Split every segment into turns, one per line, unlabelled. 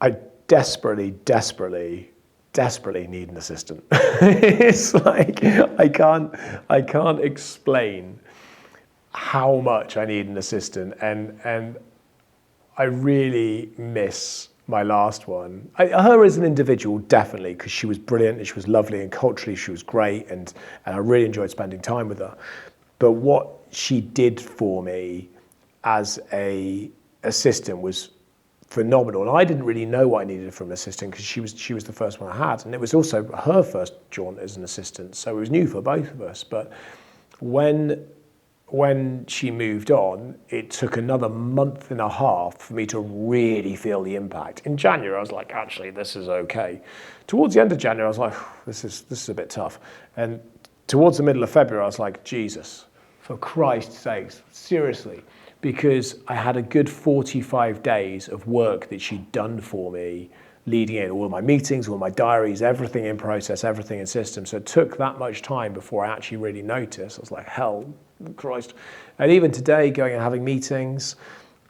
I desperately need an assistant. It's like I can't explain how much I need an assistant, and I really miss my last one. Her as an individual, definitely, because she was brilliant and she was lovely and culturally she was great, and I really enjoyed spending time with her. But what she did for me as a assistant was phenomenal, and I didn't really know what I needed from an assistant because she was the first one I had, and it was also her first jaunt as an assistant, so it was new for both of us. But when she moved on, it took another month and a half for me to really feel the impact. In January, I was like, actually, this is okay. Towards the end of January, I was like, this is a bit tough. And towards the middle of February, I was like, Jesus, for Christ's sakes, seriously. Because I had a good 45 days of work that she'd done for me, leading in all of my meetings, all my diaries, everything in process, everything in system. So it took that much time before I actually really noticed. I was like, hell, Christ. And even today, going and having meetings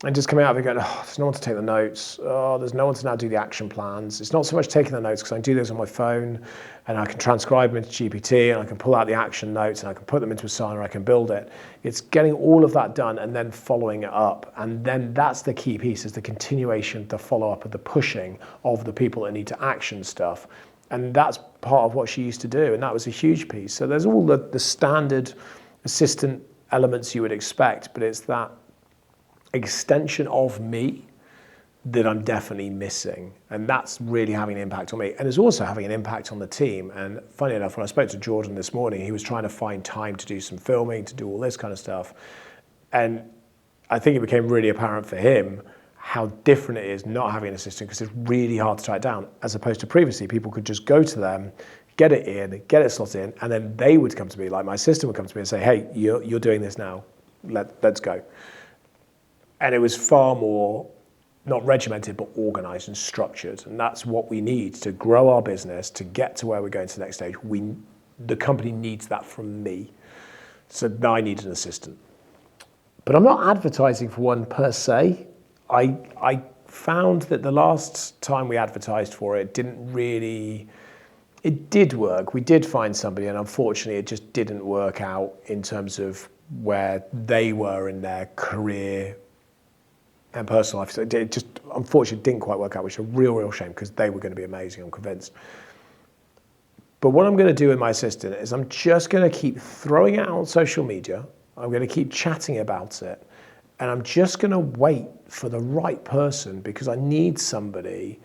and just coming out of it going, oh, there's no one to take the notes. Oh, there's no one to now do the action plans. It's not so much taking the notes because I can do those on my phone and I can transcribe them into GPT and I can pull out the action notes and I can put them into Asana, I can build it. It's getting all of that done and then following it up. And then that's the key piece, is the continuation, the follow-up of the pushing of the people that need to action stuff. And that's part of what she used to do. And that was a huge piece. So there's all the standard assistant elements you would expect, but it's that extension of me that I'm definitely missing, and that's really having an impact on me, and it's also having an impact on the team. And funny enough, when I spoke to Jordan this morning, he was trying to find time to do some filming, to do all this kind of stuff, and I think it became really apparent for him how different it is not having an assistant, because it's really hard to tie it down, as opposed to previously people could just go to them, get it in, get it slotted in, and then they would come to me, like my assistant would come to me and say, hey, you're doing this now, let's go. And it was far more, not regimented, but organized and structured. And that's what we need to grow our business, to get to where we're going to the next stage. The company needs that from me. So now I need an assistant. But I'm not advertising for one per se. I found that the last time we advertised for it it did work. We did find somebody, and unfortunately it just didn't work out in terms of where they were in their career and personal life. So it just unfortunately didn't quite work out, which is a real shame, because they were going to be amazing, I'm convinced. But what I'm going to do with my assistant is I'm just going to keep throwing it out on social media. I'm going to keep chatting about it, and I'm just going to wait for the right person, because I need somebody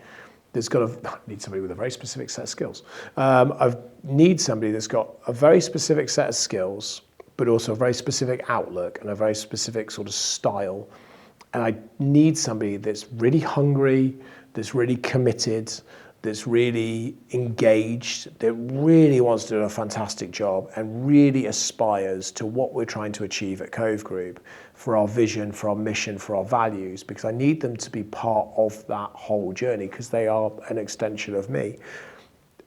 with a very specific set of skills. I need somebody that's got a very specific set of skills, but also a very specific outlook and a very specific sort of style. And I need somebody that's really hungry, that's really committed, that's really engaged, that really wants to do a fantastic job and really aspires to what we're trying to achieve at Cove Group for our vision, for our mission, for our values, because I need them to be part of that whole journey, because they are an extension of me.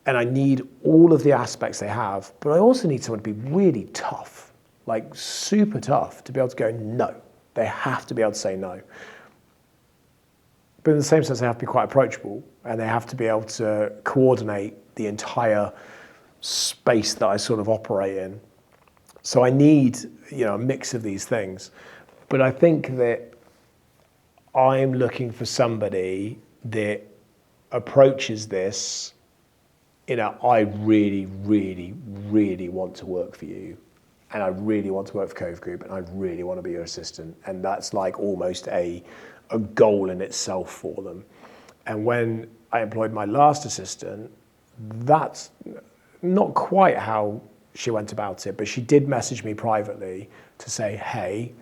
And I need all of the aspects they have, but I also need someone to be really tough, like super tough, to be able to go, no. They have to be able to say no. But in the same sense, they have to be quite approachable, and they have to be able to coordinate the entire space that I sort of operate in. So I need, a mix of these things. But I think that I'm looking for somebody that approaches this I really want to work for you. And I really want to work for Cove Group, and I really want to be your assistant. And that's like almost a goal in itself for them. And when I employed my last assistant, that's not quite how she went about it, but she did message me privately to say, hey,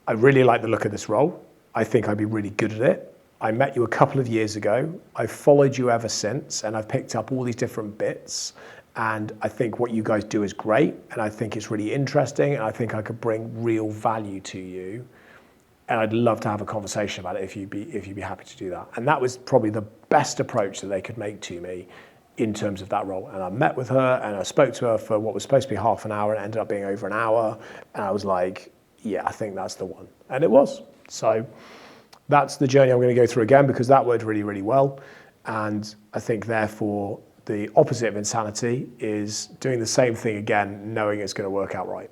I really like the look of this role. I think I'd be really good at it. I met you a couple of years ago. I've followed you ever since, and I've picked up all these different bits. And I think what you guys do is great, and I think it's really interesting, and I think I could bring real value to you. And I'd love to have a conversation about it if you'd be happy to do that. And that was probably the best approach that they could make to me in terms of that role. And I met with her, and I spoke to her for what was supposed to be half an hour, and it ended up being over an hour. And I was like, yeah, I think that's the one. And it was. So that's the journey I'm going to go through again, because that worked really, really well. And I think therefore the opposite of insanity is doing the same thing again, knowing it's going to work out right.